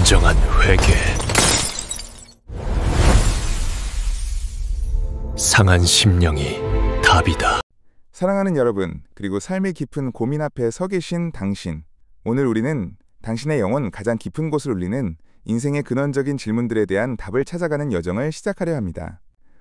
진정한 회개. 상한 심령이 답이다. 사랑하는 여러분, 그리고 삶의 깊은 고민 앞에 서 계신 당신. 오늘 우리는 당신의 영혼 가장 깊은 곳을 울리는 인생의 근원적인 질문들에 대한 답을 찾아가는 여정을 시작하려 합니다.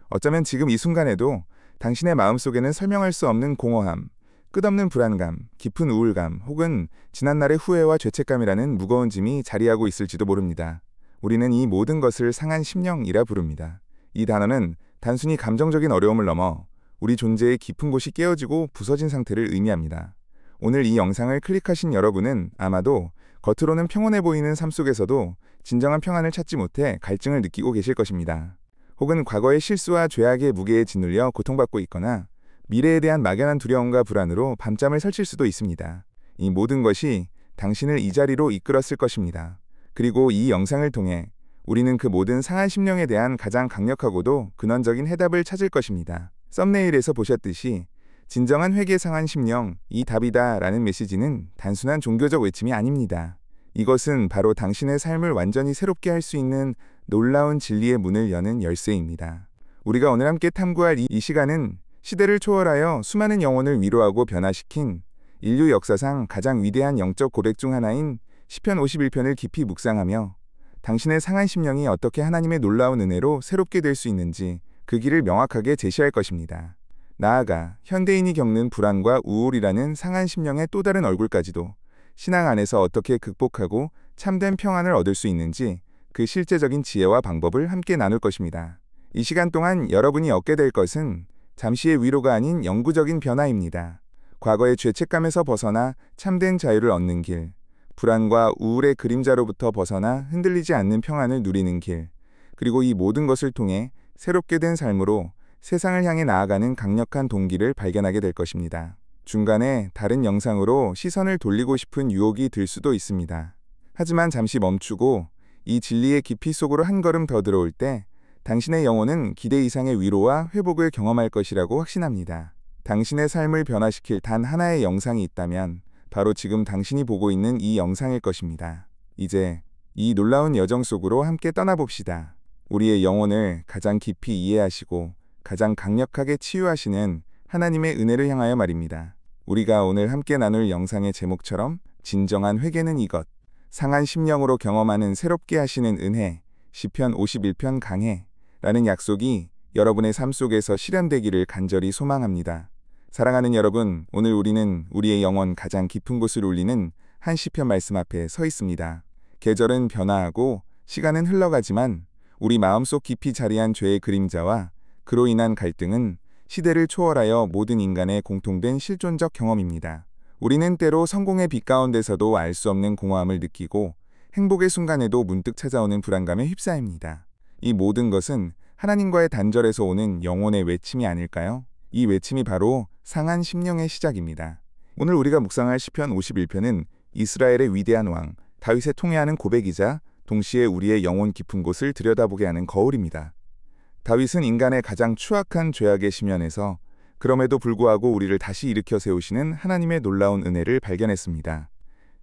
어쩌면 지금 이 순간에도 당신의 마음속에는 설명할 수 없는 공허함, 끝없는 불안감, 깊은 우울감, 혹은 지난날의 후회와 죄책감이라는 무거운 짐이 자리하고 있을지도 모릅니다. 우리는 이 모든 것을 상한 심령이라 부릅니다. 이 단어는 단순히 감정적인 어려움을 넘어 우리 존재의 깊은 곳이 깨어지고 부서진 상태를 의미합니다. 오늘 이 영상을 클릭하신 여러분은 아마도 겉으로는 평온해 보이는 삶 속에서도 진정한 평안을 찾지 못해 갈증을 느끼고 계실 것입니다. 혹은 과거의 실수와 죄악의 무게에 짓눌려 고통받고 있거나 미래에 대한 막연한 두려움과 불안으로 밤잠을 설칠 수도 있습니다. 이 모든 것이 당신을 이 자리로 이끌었을 것입니다. 그리고 이 영상을 통해 우리는 그 모든 상한 심령에 대한 가장 강력하고도 근원적인 해답을 찾을 것입니다. 썸네일에서 보셨듯이 진정한 회개 상한 심령, 이 답이다 라는 메시지는 단순한 종교적 외침이 아닙니다. 이것은 바로 당신의 삶을 완전히 새롭게 할 수 있는 놀라운 진리의 문을 여는 열쇠입니다. 우리가 오늘 함께 탐구할 이 시간은 시대를 초월하여 수많은 영혼을 위로하고 변화시킨 인류 역사상 가장 위대한 영적 고백 중 하나인 시편 51편을 깊이 묵상하며 당신의 상한 심령이 어떻게 하나님의 놀라운 은혜로 새롭게 될 수 있는지 그 길을 명확하게 제시할 것입니다. 나아가 현대인이 겪는 불안과 우울이라는 상한 심령의 또 다른 얼굴까지도 신앙 안에서 어떻게 극복하고 참된 평안을 얻을 수 있는지 그 실제적인 지혜와 방법을 함께 나눌 것입니다. 이 시간 동안 여러분이 얻게 될 것은 잠시의 위로가 아닌 영구적인 변화입니다. 과거의 죄책감에서 벗어나 참된 자유를 얻는 길, 불안과 우울의 그림자로부터 벗어나 흔들리지 않는 평안을 누리는 길, 그리고 이 모든 것을 통해 새롭게 된 삶으로 세상을 향해 나아가는 강력한 동기를 발견하게 될 것입니다. 중간에 다른 영상으로 시선을 돌리고 싶은 유혹이 들 수도 있습니다. 하지만 잠시 멈추고 이 진리의 깊이 속으로 한 걸음 더 들어올 때 당신의 영혼은 기대 이상의 위로와 회복을 경험할 것이라고 확신합니다. 당신의 삶을 변화시킬 단 하나의 영상이 있다면 바로 지금 당신이 보고 있는 이 영상일 것입니다. 이제 이 놀라운 여정 속으로 함께 떠나봅시다. 우리의 영혼을 가장 깊이 이해하시고 가장 강력하게 치유하시는 하나님의 은혜를 향하여 말입니다. 우리가 오늘 함께 나눌 영상의 제목처럼 진정한 회개는 이것, 상한 심령으로 경험하는 새롭게 하시는 은혜, 시편 51편 강해 라는 약속이 여러분의 삶 속에서 실현되기를 간절히 소망합니다. 사랑하는 여러분, 오늘 우리는 우리의 영혼 가장 깊은 곳을 울리는 한 시편 말씀 앞에 서 있습니다. 계절은 변화하고 시간은 흘러가지만 우리 마음속 깊이 자리한 죄의 그림자와 그로 인한 갈등은 시대를 초월하여 모든 인간의 공통된 실존적 경험입니다. 우리는 때로 성공의 빛 가운데서도 알 수 없는 공허함을 느끼고 행복의 순간에도 문득 찾아오는 불안감에 휩싸입니다. 이 모든 것은 하나님과의 단절에서 오는 영혼의 외침이 아닐까요? 이 외침이 바로 상한 심령의 시작입니다. 오늘 우리가 묵상할 시편 51편은 이스라엘의 위대한 왕 다윗의 통회하는 고백이자 동시에 우리의 영혼 깊은 곳을 들여다보게 하는 거울입니다. 다윗은 인간의 가장 추악한 죄악의 심연에서 그럼에도 불구하고 우리를 다시 일으켜 세우시는 하나님의 놀라운 은혜를 발견했습니다.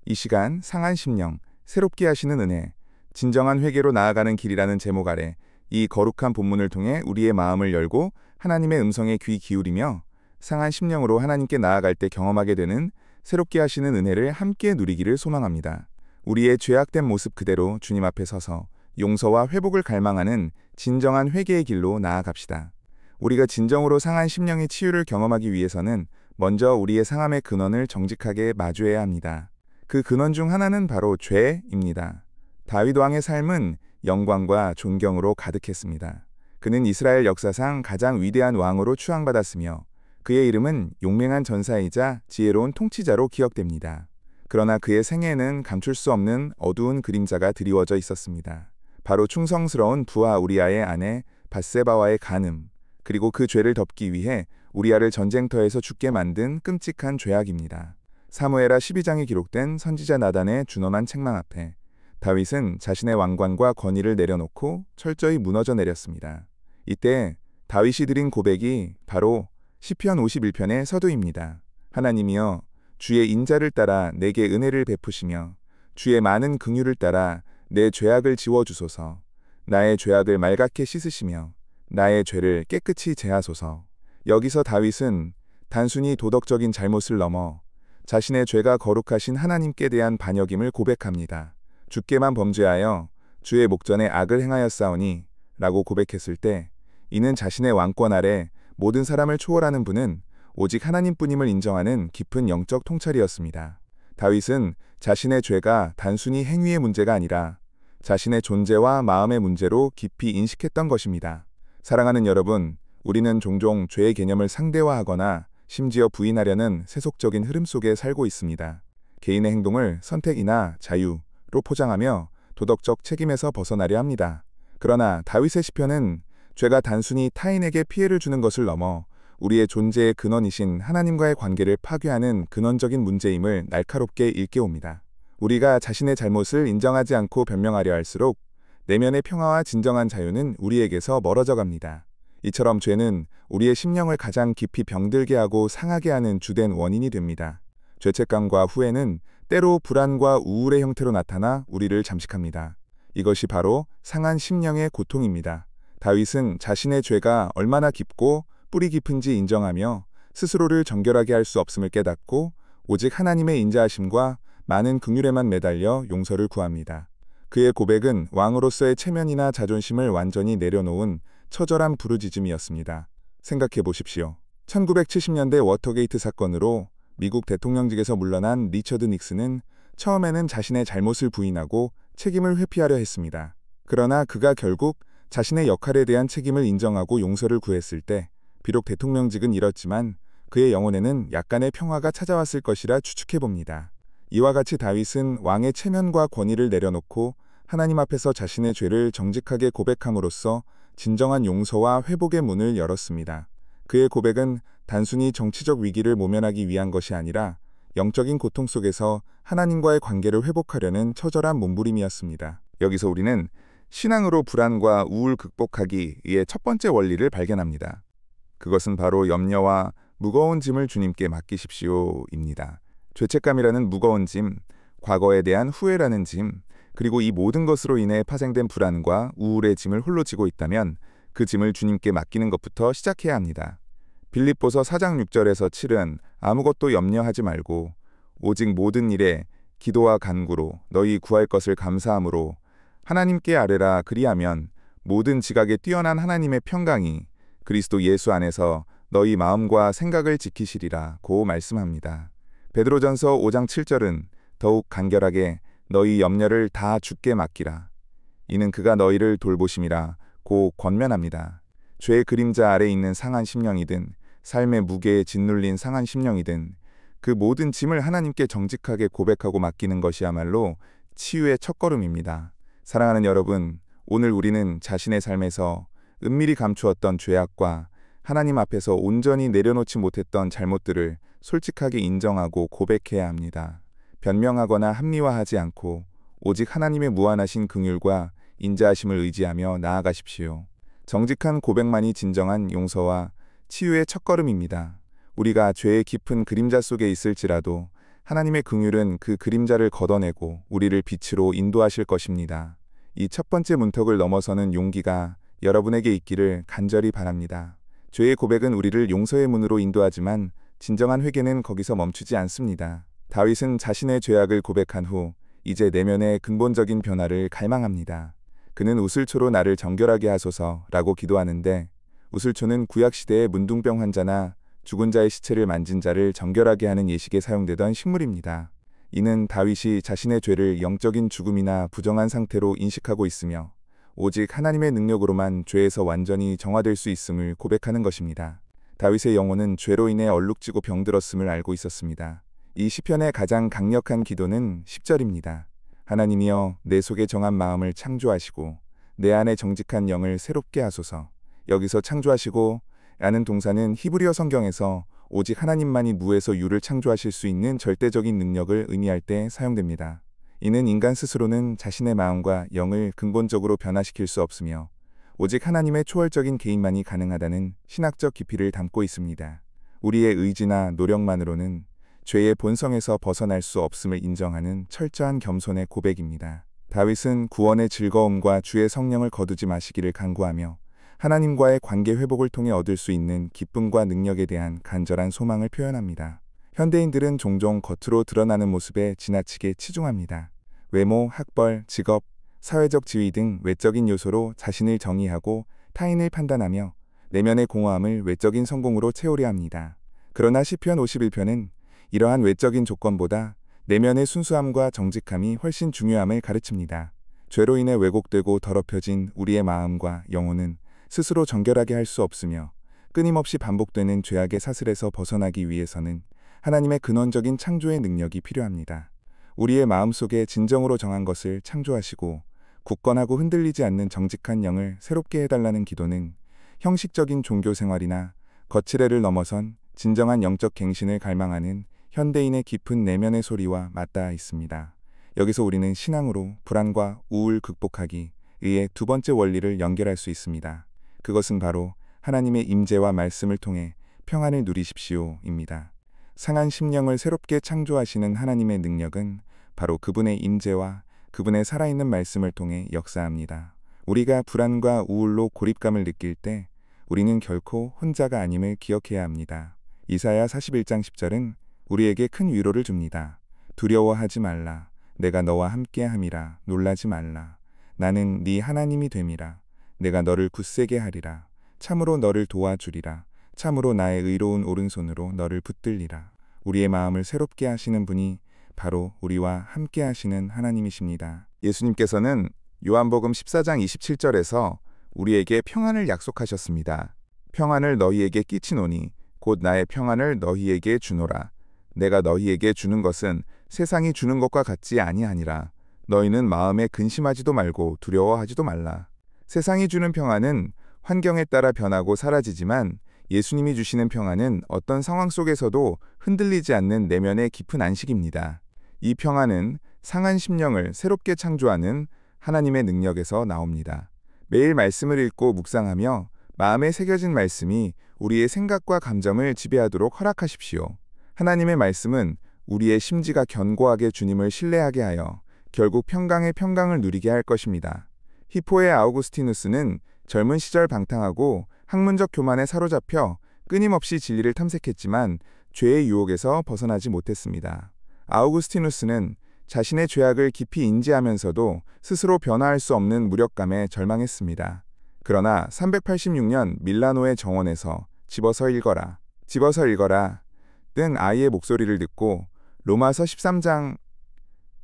이 시간 상한 심령, 새롭게 하시는 은혜, 진정한 회개로 나아가는 길이라는 제목 아래 이 거룩한 본문을 통해 우리의 마음을 열고 하나님의 음성에 귀 기울이며 상한 심령으로 하나님께 나아갈 때 경험하게 되는 새롭게 하시는 은혜를 함께 누리기를 소망합니다. 우리의 죄악된 모습 그대로 주님 앞에 서서 용서와 회복을 갈망하는 진정한 회개의 길로 나아갑시다. 우리가 진정으로 상한 심령의 치유를 경험하기 위해서는 먼저 우리의 상함의 근원을 정직하게 마주해야 합니다. 그 근원 중 하나는 바로 죄입니다. 다윗 왕의 삶은 영광과 존경으로 가득했습니다. 그는 이스라엘 역사상 가장 위대한 왕으로 추앙받았으며 그의 이름은 용맹한 전사이자 지혜로운 통치자로 기억됩니다. 그러나 그의 생애에는 감출 수 없는 어두운 그림자가 드리워져 있었습니다. 바로 충성스러운 부하 우리아의 아내 밧세바와의 간음, 그리고 그 죄를 덮기 위해 우리아를 전쟁터에서 죽게 만든 끔찍한 죄악입니다. 사무엘하 12장에 기록된 선지자 나단의 준엄한 책망 앞에 다윗은 자신의 왕관과 권위를 내려놓고 철저히 무너져 내렸습니다. 이때 다윗이 드린 고백이 바로 시편 51편의 서두입니다. 하나님이여, 주의 인자를 따라 내게 은혜를 베푸시며 주의 많은 긍휼을 따라 내 죄악을 지워주소서. 나의 죄악을 맑게 씻으시며 나의 죄를 깨끗이 제하소서. 여기서 다윗은 단순히 도덕적인 잘못을 넘어 자신의 죄가 거룩하신 하나님께 대한 반역임을 고백합니다. 주께만 범죄하여 주의 목전에 악을 행하였사오니 라고 고백했을 때 이는 자신의 왕권 아래 모든 사람을 초월하는 분은 오직 하나님뿐임을 인정하는 깊은 영적 통찰이었습니다. 다윗은 자신의 죄가 단순히 행위의 문제가 아니라 자신의 존재와 마음의 문제로 깊이 인식했던 것입니다. 사랑하는 여러분, 우리는 종종 죄의 개념을 상대화하거나 심지어 부인하려는 세속적인 흐름 속에 살고 있습니다. 개인의 행동을 선택이나 자유로 포장하며 도덕적 책임에서 벗어나려 합니다. 그러나 다윗의 시편은 죄가 단순히 타인에게 피해를 주는 것을 넘어 우리의 존재의 근원이신 하나님과의 관계를 파괴하는 근원적인 문제임을 날카롭게 일깨웁니다. 우리가 자신의 잘못을 인정하지 않고 변명하려 할수록 내면의 평화와 진정한 자유는 우리에게서 멀어져 갑니다. 이처럼 죄는 우리의 심령을 가장 깊이 병들게 하고 상하게 하는 주된 원인이 됩니다. 죄책감과 후회는 때로 불안과 우울의 형태로 나타나 우리를 잠식합니다. 이것이 바로 상한 심령의 고통입니다. 다윗은 자신의 죄가 얼마나 깊고 뿌리 깊은지 인정하며 스스로를 정결하게 할 수 없음을 깨닫고 오직 하나님의 인자하심과 많은 긍휼에만 매달려 용서를 구합니다. 그의 고백은 왕으로서의 체면이나 자존심을 완전히 내려놓은 처절한 부르짖음이었습니다. 생각해 보십시오. 1970년대 워터게이트 사건으로 미국 대통령직에서 물러난 리처드 닉슨은 처음에는 자신의 잘못을 부인하고 책임을 회피하려 했습니다. 그러나 그가 결국 자신의 역할에 대한 책임을 인정하고 용서를 구했을 때 비록 대통령직은 잃었지만 그의 영혼에는 약간의 평화가 찾아왔을 것이라 추측해 봅니다. 이와 같이 다윗은 왕의 체면과 권위를 내려놓고 하나님 앞에서 자신의 죄를 정직하게 고백함으로써 진정한 용서와 회복의 문을 열었습니다. 그의 고백은 단순히 정치적 위기를 모면하기 위한 것이 아니라 영적인 고통 속에서 하나님과의 관계를 회복하려는 처절한 몸부림이었습니다. 여기서 우리는 신앙으로 불안과 우울 극복하기의 첫 번째 원리를 발견합니다. 그것은 바로 염려와 무거운 짐을 주님께 맡기십시오입니다. 죄책감이라는 무거운 짐, 과거에 대한 후회라는 짐, 그리고 이 모든 것으로 인해 파생된 불안과 우울의 짐을 홀로 지고 있다면 그 짐을 주님께 맡기는 것부터 시작해야 합니다. 빌립보서 4장 6절에서 7은 아무것도 염려하지 말고 오직 모든 일에 기도와 간구로 너희 구할 것을 감사함으로 하나님께 아뢰라. 그리하면 모든 지각에 뛰어난 하나님의 평강이 그리스도 예수 안에서 너희 마음과 생각을 지키시리라 고 말씀합니다. 베드로전서 5장 7절은 더욱 간결하게 너희 염려를 다 주께 맡기라. 이는 그가 너희를 돌보심이라 고 권면합니다. 죄의 그림자 아래 있는 상한 심령이든 삶의 무게에 짓눌린 상한 심령이든 그 모든 짐을 하나님께 정직하게 고백하고 맡기는 것이야말로 치유의 첫걸음입니다. 사랑하는 여러분, 오늘 우리는 자신의 삶에서 은밀히 감추었던 죄악과 하나님 앞에서 온전히 내려놓지 못했던 잘못들을 솔직하게 인정하고 고백해야 합니다. 변명하거나 합리화하지 않고 오직 하나님의 무한하신 긍휼과 인자하심을 의지하며 나아가십시오. 정직한 고백만이 진정한 용서와 치유의 첫걸음입니다. 우리가 죄의 깊은 그림자 속에 있을지라도 하나님의 긍휼은 그 그림자를 걷어내고 우리를 빛으로 인도하실 것입니다. 이 첫 번째 문턱을 넘어서는 용기가 여러분에게 있기를 간절히 바랍니다. 죄의 고백은 우리를 용서의 문으로 인도하지만 진정한 회개는 거기서 멈추지 않습니다. 다윗은 자신의 죄악을 고백한 후 이제 내면의 근본적인 변화를 갈망합니다. 그는 우슬초로 나를 정결하게 하소서라고 기도하는데 우슬초는 구약시대의 문둥병 환자나 죽은 자의 시체를 만진 자를 정결하게 하는 예식에 사용되던 식물입니다. 이는 다윗이 자신의 죄를 영적인 죽음이나 부정한 상태로 인식하고 있으며 오직 하나님의 능력으로만 죄에서 완전히 정화될 수 있음을 고백하는 것입니다. 다윗의 영혼은 죄로 인해 얼룩지고 병들었음을 알고 있었습니다. 이 시편의 가장 강력한 기도는 10절입니다. 하나님이여 내 속에 정한 마음을 창조하시고 내 안에 정직한 영을 새롭게 하소서. 여기서 창조하시고 라는 동사는 히브리어 성경에서 오직 하나님만이 무에서 유를 창조하실 수 있는 절대적인 능력을 의미할 때 사용됩니다. 이는 인간 스스로는 자신의 마음과 영을 근본적으로 변화시킬 수 없으며 오직 하나님의 초월적인 개인만이 가능하다는 신학적 깊이를 담고 있습니다. 우리의 의지나 노력만으로는 죄의 본성에서 벗어날 수 없음을 인정하는 철저한 겸손의 고백입니다. 다윗은 구원의 즐거움과 주의 성령을 거두지 마시기를 간구하며 하나님과의 관계 회복을 통해 얻을 수 있는 기쁨과 능력에 대한 간절한 소망을 표현합니다. 현대인들은 종종 겉으로 드러나는 모습에 지나치게 치중합니다. 외모, 학벌, 직업, 사회적 지위 등 외적인 요소로 자신을 정의하고 타인을 판단하며 내면의 공허함을 외적인 성공으로 채우려 합니다. 그러나 시편 51편은 이러한 외적인 조건보다 내면의 순수함과 정직함이 훨씬 중요함을 가르칩니다. 죄로 인해 왜곡되고 더럽혀진 우리의 마음과 영혼은 스스로 정결하게 할 수 없으며 끊임없이 반복되는 죄악의 사슬에서 벗어나기 위해서는 하나님의 근원적인 창조의 능력이 필요합니다. 우리의 마음속에 진정으로 정한 것을 창조하시고 굳건하고 흔들리지 않는 정직한 영을 새롭게 해달라는 기도는 형식적인 종교 생활이나 거칠애를 넘어선 진정한 영적 갱신을 갈망하는 현대인의 깊은 내면의 소리와 맞닿아 있습니다. 여기서 우리는 신앙으로 불안과 우울 극복하기 위해 두 번째 원리를 연결할 수 있습니다. 그것은 바로 하나님의 임재와 말씀을 통해 평안을 누리십시오입니다. 상한 심령을 새롭게 창조하시는 하나님의 능력은 바로 그분의 임재와 그분의 살아있는 말씀을 통해 역사합니다. 우리가 불안과 우울로 고립감을 느낄 때 우리는 결코 혼자가 아님을 기억해야 합니다. 이사야 41장 10절은 우리에게 큰 위로를 줍니다. 두려워하지 말라. 내가 너와 함께함이라. 놀라지 말라. 나는 네 하나님이 됨이라. 내가 너를 굳세게 하리라. 참으로 너를 도와주리라. 참으로 나의 의로운 오른손으로 너를 붙들리라. 우리의 마음을 새롭게 하시는 분이 바로 우리와 함께 하시는 하나님이십니다. 예수님께서는 요한복음 14장 27절에서 우리에게 평안을 약속하셨습니다. 평안을 너희에게 끼치노니 곧 나의 평안을 너희에게 주노라. 내가 너희에게 주는 것은 세상이 주는 것과 같지 아니하니라. 너희는 마음에 근심하지도 말고 두려워하지도 말라. 세상이 주는 평안은 환경에 따라 변하고 사라지지만 예수님이 주시는 평안은 어떤 상황 속에서도 흔들리지 않는 내면의 깊은 안식입니다. 이 평안은 상한 심령을 새롭게 창조하는 하나님의 능력에서 나옵니다. 매일 말씀을 읽고 묵상하며 마음에 새겨진 말씀이 우리의 생각과 감정을 지배하도록 허락하십시오. 하나님의 말씀은 우리의 심지가 견고하게 주님을 신뢰하게 하여 결국 평강의 평강을 누리게 할 것입니다. 히포의 아우구스티누스는 젊은 시절 방탕하고 학문적 교만에 사로잡혀 끊임없이 진리를 탐색했지만 죄의 유혹에서 벗어나지 못했습니다. 아우구스티누스는 자신의 죄악을 깊이 인지하면서도 스스로 변화할 수 없는 무력감에 절망했습니다. 그러나 386년 밀라노의 정원에서 집어서 읽어라, 집어서 읽어라 등 아이의 목소리를 듣고 로마서 13장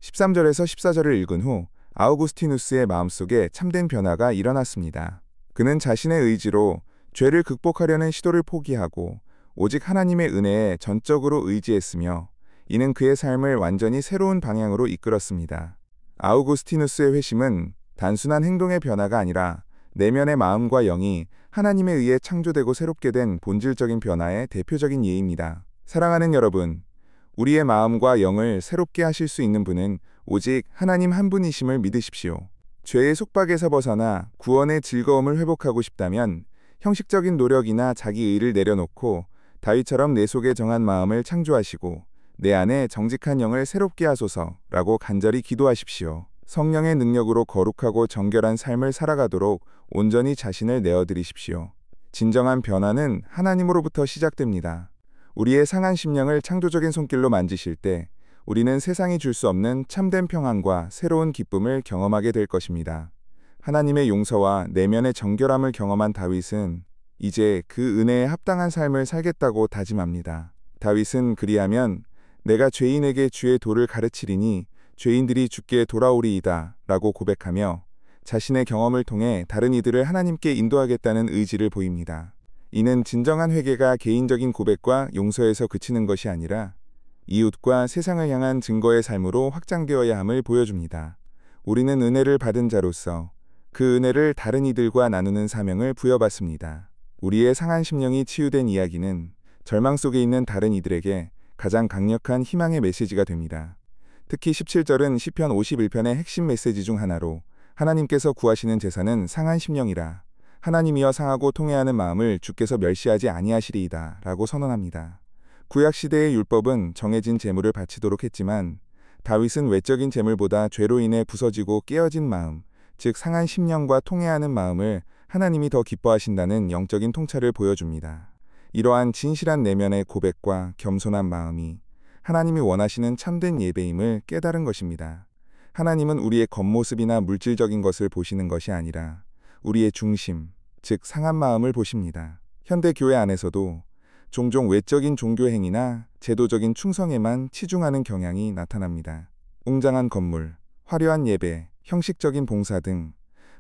13절에서 14절을 읽은 후 아우구스티누스의 마음속에 참된 변화가 일어났습니다. 그는 자신의 의지로 죄를 극복하려는 시도를 포기하고 오직 하나님의 은혜에 전적으로 의지했으며 이는 그의 삶을 완전히 새로운 방향으로 이끌었습니다. 아우구스티누스의 회심은 단순한 행동의 변화가 아니라 내면의 마음과 영이 하나님에 의해 창조되고 새롭게 된 본질적인 변화의 대표적인 예입니다. 사랑하는 여러분, 우리의 마음과 영을 새롭게 하실 수 있는 분은 오직 하나님 한 분이심을 믿으십시오. 죄의 속박에서 벗어나 구원의 즐거움을 회복하고 싶다면 형식적인 노력이나 자기 의를 내려놓고 다윗처럼 내 속에 정한 마음을 창조하시고 내 안에 정직한 영을 새롭게 하소서라고 간절히 기도하십시오. 성령의 능력으로 거룩하고 정결한 삶을 살아가도록 온전히 자신을 내어드리십시오. 진정한 변화는 하나님으로부터 시작됩니다. 우리의 상한 심령을 창조적인 손길로 만지실 때 우리는 세상이 줄 수 없는 참된 평안과 새로운 기쁨을 경험하게 될 것입니다. 하나님의 용서와 내면의 정결함을 경험한 다윗은 이제 그 은혜에 합당한 삶을 살겠다고 다짐합니다. 다윗은 그리하면 내가 죄인에게 주의 도를 가르치리니 죄인들이 주께 돌아오리이다 라고 고백하며 자신의 경험을 통해 다른 이들을 하나님께 인도하겠다는 의지를 보입니다. 이는 진정한 회개가 개인적인 고백과 용서에서 그치는 것이 아니라 이웃과 세상을 향한 증거의 삶으로 확장되어야 함을 보여줍니다. 우리는 은혜를 받은 자로서 그 은혜를 다른 이들과 나누는 사명을 부여받습니다. 우리의 상한 심령이 치유된 이야기는 절망 속에 있는 다른 이들에게 가장 강력한 희망의 메시지가 됩니다. 특히 17절은 시편 51편의 핵심 메시지 중 하나로 하나님께서 구하시는 제사는 상한 심령이라 하나님이여 상하고 통회하는 마음을 주께서 멸시하지 아니하시리이다 라고 선언합니다. 구약시대의 율법은 정해진 제물을 바치도록 했지만 다윗은 외적인 재물보다 죄로 인해 부서지고 깨어진 마음, 즉 상한 심령과 통회하는 마음을 하나님이 더 기뻐하신다는 영적인 통찰을 보여줍니다. 이러한 진실한 내면의 고백과 겸손한 마음이 하나님이 원하시는 참된 예배임을 깨달은 것입니다. 하나님은 우리의 겉모습이나 물질적인 것을 보시는 것이 아니라 우리의 중심, 즉 상한 마음을 보십니다. 현대 교회 안에서도 종종 외적인 종교 행위나 제도적인 충성에만 치중하는 경향이 나타납니다. 웅장한 건물, 화려한 예배, 형식적인 봉사 등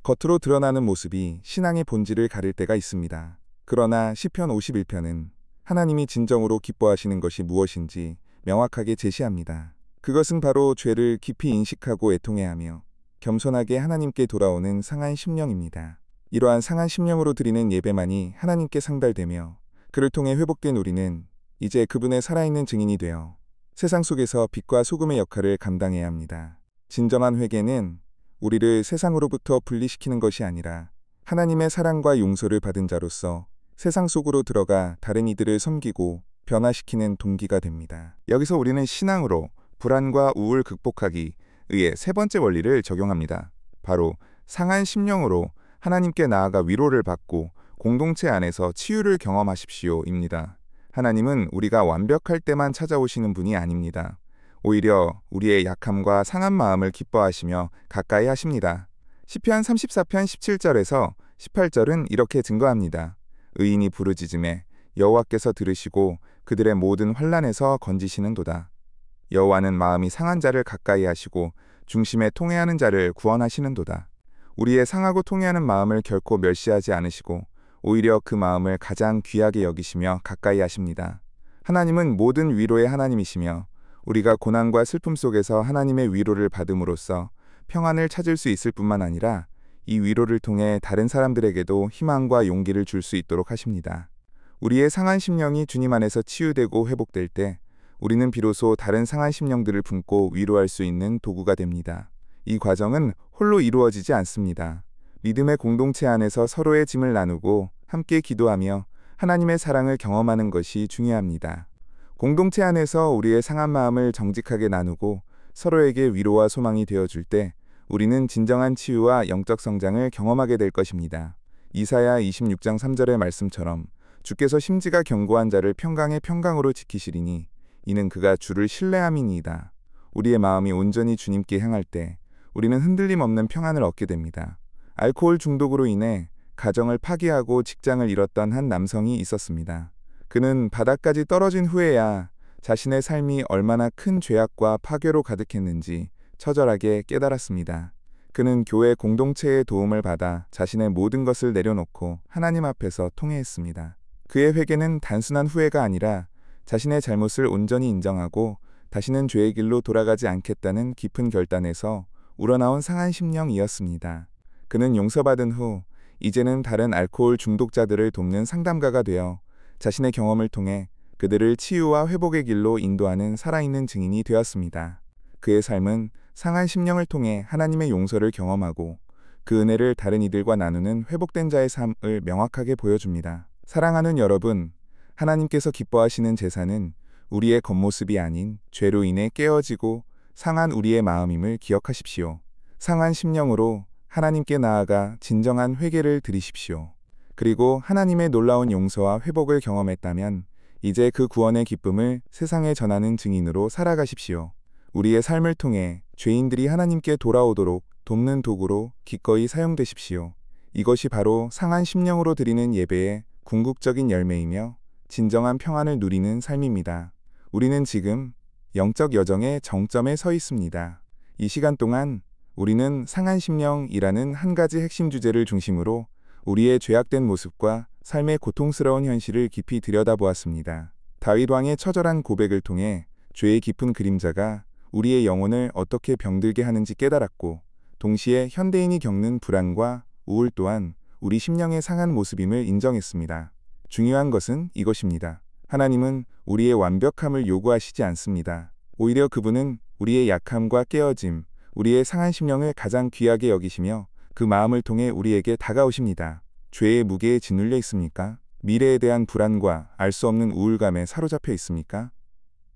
겉으로 드러나는 모습이 신앙의 본질을 가릴 때가 있습니다. 그러나 시편 51편은 하나님이 진정으로 기뻐하시는 것이 무엇인지 명확하게 제시합니다. 그것은 바로 죄를 깊이 인식하고 애통해하며 겸손하게 하나님께 돌아오는 상한 심령입니다. 이러한 상한 심령으로 드리는 예배만이 하나님께 상달되며 그를 통해 회복된 우리는 이제 그분의 살아있는 증인이 되어 세상 속에서 빛과 소금의 역할을 감당해야 합니다. 진정한 회개는 우리를 세상으로부터 분리시키는 것이 아니라 하나님의 사랑과 용서를 받은 자로서 세상 속으로 들어가 다른 이들을 섬기고 변화시키는 동기가 됩니다. 여기서 우리는 신앙으로 불안과 우울 극복하기 위해 세 번째 원리를 적용합니다. 바로 상한 심령으로 하나님께 나아가 위로를 받고 공동체 안에서 치유를 경험하십시오입니다. 하나님은 우리가 완벽할 때만 찾아오시는 분이 아닙니다. 오히려 우리의 약함과 상한 마음을 기뻐하시며 가까이 하십니다. 시편 34편 17절에서 18절은 이렇게 증거합니다. 의인이 부르짖음에 여호와께서 들으시고 그들의 모든 환난에서 건지시는도다. 여호와는 마음이 상한 자를 가까이 하시고 중심에 통회하는 자를 구원하시는도다. 우리의 상하고 통회하는 마음을 결코 멸시하지 않으시고 오히려 그 마음을 가장 귀하게 여기시며 가까이 하십니다. 하나님은 모든 위로의 하나님이시며 우리가 고난과 슬픔 속에서 하나님의 위로를 받음으로써 평안을 찾을 수 있을 뿐만 아니라 이 위로를 통해 다른 사람들에게도 희망과 용기를 줄 수 있도록 하십니다. 우리의 상한 심령이 주님 안에서 치유되고 회복될 때 우리는 비로소 다른 상한 심령들을 품고 위로할 수 있는 도구가 됩니다. 이 과정은 홀로 이루어지지 않습니다. 믿음의 공동체 안에서 서로의 짐을 나누고 함께 기도하며 하나님의 사랑을 경험하는 것이 중요합니다. 공동체 안에서 우리의 상한 마음을 정직하게 나누고 서로에게 위로와 소망이 되어줄 때 우리는 진정한 치유와 영적 성장을 경험하게 될 것입니다. 이사야 26장 3절의 말씀처럼 주께서 심지가 견고한 자를 평강의 평강으로 지키시리니 이는 그가 주를 신뢰함이니이다. 우리의 마음이 온전히 주님께 향할 때 우리는 흔들림 없는 평안을 얻게 됩니다. 알코올 중독으로 인해 가정을 파기하고 직장을 잃었던 한 남성이 있었습니다. 그는 바닥까지 떨어진 후에야 자신의 삶이 얼마나 큰 죄악과 파괴로 가득했는지 처절하게 깨달았습니다. 그는 교회 공동체의 도움을 받아 자신의 모든 것을 내려놓고 하나님 앞에서 통회했습니다. 그의 회개는 단순한 후회가 아니라 자신의 잘못을 온전히 인정하고 다시는 죄의 길로 돌아가지 않겠다는 깊은 결단에서 우러나온 상한 심령이었습니다. 그는 용서받은 후 이제는 다른 알코올 중독자들을 돕는 상담가가 되어 자신의 경험을 통해 그들을 치유와 회복의 길로 인도하는 살아있는 증인이 되었습니다. 그의 삶은 상한 심령을 통해 하나님의 용서를 경험하고 그 은혜를 다른 이들과 나누는 회복된 자의 삶을 명확하게 보여줍니다. 사랑하는 여러분, 하나님께서 기뻐하시는 제사는 우리의 겉모습이 아닌 죄로 인해 깨어지고 상한 우리의 마음임을 기억하십시오. 상한 심령으로 하나님께 나아가 진정한 회개를 드리십시오. 그리고 하나님의 놀라운 용서와 회복을 경험했다면 이제 그 구원의 기쁨을 세상에 전하는 증인으로 살아가십시오. 우리의 삶을 통해 죄인들이 하나님께 돌아오도록 돕는 도구로 기꺼이 사용되십시오. 이것이 바로 상한 심령으로 드리는 예배의 궁극적인 열매이며 진정한 평안을 누리는 삶입니다. 우리는 지금 영적 여정의 정점에 서 있습니다. 이 시간 동안 우리는 상한 심령이라는 한 가지 핵심 주제를 중심으로 우리의 죄악된 모습과 삶의 고통스러운 현실을 깊이 들여다보았습니다. 다윗 왕의 처절한 고백을 통해 죄의 깊은 그림자가 우리의 영혼을 어떻게 병들게 하는지 깨달았고, 동시에 현대인이 겪는 불안과 우울 또한 우리 심령의 상한 모습임을 인정했습니다. 중요한 것은 이것입니다. 하나님은 우리의 완벽함을 요구하시지 않습니다. 오히려 그분은 우리의 약함과 깨어짐, 우리의 상한 심령을 가장 귀하게 여기시며 그 마음을 통해 우리에게 다가오십니다. 죄의 무게에 짓눌려 있습니까? 미래에 대한 불안과 알 수 없는 우울감에 사로잡혀 있습니까?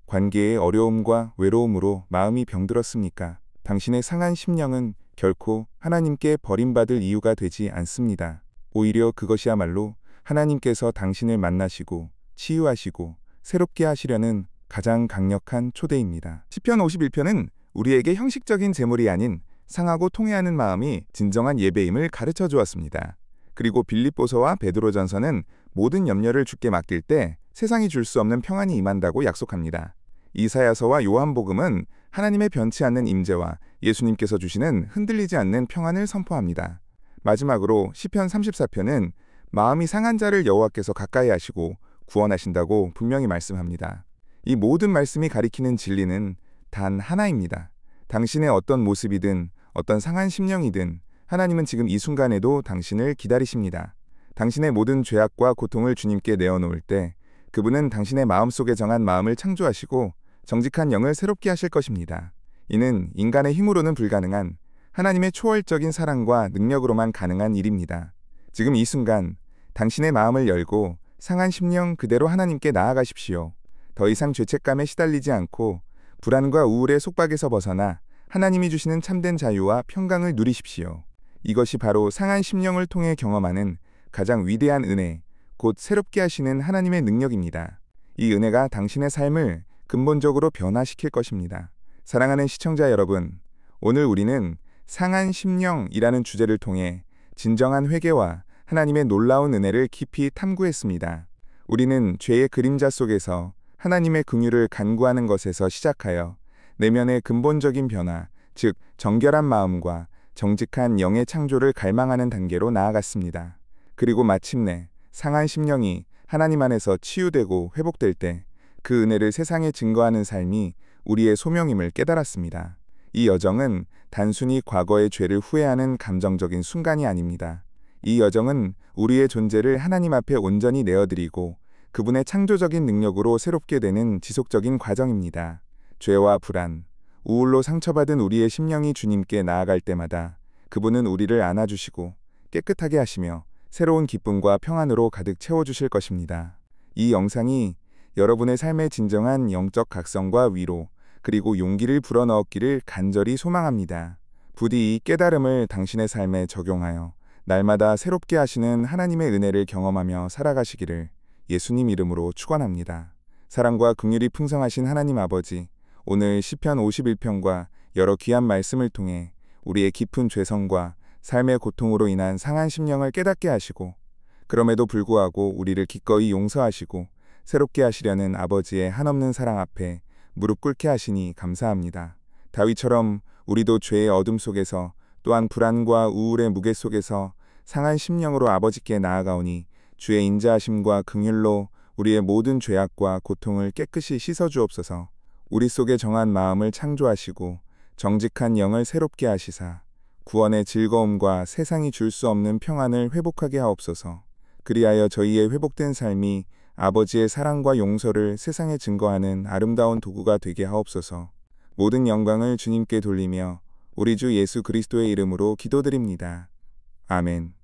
관계의 어려움과 외로움으로 마음이 병들었습니까? 당신의 상한 심령은 결코 하나님께 버림받을 이유가 되지 않습니다. 오히려 그것이야말로 하나님께서 당신을 만나시고 치유하시고 새롭게 하시려는 가장 강력한 초대입니다. 시편 51편은 우리에게 형식적인 제물이 아닌 상하고 통회하는 마음이 진정한 예배임을 가르쳐 주었습니다. 그리고 빌립보서와 베드로전서는 모든 염려를 주께 맡길 때 세상이 줄 수 없는 평안이 임한다고 약속합니다. 이사야서와 요한복음은 하나님의 변치 않는 임재와 예수님께서 주시는 흔들리지 않는 평안을 선포합니다. 마지막으로 시편 34편은 마음이 상한 자를 여호와께서 가까이 하시고 구원하신다고 분명히 말씀합니다. 이 모든 말씀이 가리키는 진리는 단 하나입니다. 당신의 어떤 모습이든 어떤 상한 심령이든 하나님은 지금 이 순간에도 당신을 기다리십니다. 당신의 모든 죄악과 고통을 주님께 내어놓을 때 그분은 당신의 마음속에 정한 마음을 창조하시고 정직한 영을 새롭게 하실 것입니다. 이는 인간의 힘으로는 불가능한 하나님의 초월적인 사랑과 능력으로만 가능한 일입니다. 지금 이 순간 당신의 마음을 열고 상한 심령 그대로 하나님께 나아가십시오. 더 이상 죄책감에 시달리지 않고 불안과 우울의 속박에서 벗어나 하나님이 주시는 참된 자유와 평강을 누리십시오. 이것이 바로 상한 심령을 통해 경험하는 가장 위대한 은혜, 곧 새롭게 하시는 하나님의 능력입니다. 이 은혜가 당신의 삶을 근본적으로 변화시킬 것입니다. 사랑하는 시청자 여러분, 오늘 우리는 상한 심령이라는 주제를 통해 진정한 회개와 하나님의 놀라운 은혜를 깊이 탐구했습니다. 우리는 죄의 그림자 속에서 하나님의 긍휼을 간구하는 것에서 시작하여 내면의 근본적인 변화, 즉 정결한 마음과 정직한 영의 창조를 갈망하는 단계로 나아갔습니다. 그리고 마침내 상한 심령이 하나님 안에서 치유되고 회복될 때 그 은혜를 세상에 증거하는 삶이 우리의 소명임을 깨달았습니다. 이 여정은 단순히 과거의 죄를 후회하는 감정적인 순간이 아닙니다. 이 여정은 우리의 존재를 하나님 앞에 온전히 내어드리고 그분의 창조적인 능력으로 새롭게 되는 지속적인 과정입니다. 죄와 불안, 우울로 상처받은 우리의 심령이 주님께 나아갈 때마다 그분은 우리를 안아주시고 깨끗하게 하시며 새로운 기쁨과 평안으로 가득 채워주실 것입니다. 이 영상이 여러분의 삶의 진정한 영적 각성과 위로, 그리고 용기를 불어넣었기를 간절히 소망합니다. 부디 이 깨달음을 당신의 삶에 적용하여 날마다 새롭게 하시는 하나님의 은혜를 경험하며 살아가시기를 예수님 이름으로 축원합니다. 사랑과 긍휼이 풍성하신 하나님 아버지, 오늘 시편 51편과 여러 귀한 말씀을 통해 우리의 깊은 죄성과 삶의 고통으로 인한 상한 심령을 깨닫게 하시고 그럼에도 불구하고 우리를 기꺼이 용서하시고 새롭게 하시려는 아버지의 한없는 사랑 앞에 무릎 꿇게 하시니 감사합니다. 다윗처럼 우리도 죄의 어둠 속에서 또한 불안과 우울의 무게 속에서 상한 심령으로 아버지께 나아가오니 주의 인자하심과 긍휼로 우리의 모든 죄악과 고통을 깨끗이 씻어주옵소서. 우리 속에 정한 마음을 창조하시고 정직한 영을 새롭게 하시사 구원의 즐거움과 세상이 줄 수 없는 평안을 회복하게 하옵소서. 그리하여 저희의 회복된 삶이 아버지의 사랑과 용서를 세상에 증거하는 아름다운 도구가 되게 하옵소서. 모든 영광을 주님께 돌리며 우리 주 예수 그리스도의 이름으로 기도드립니다. 아멘.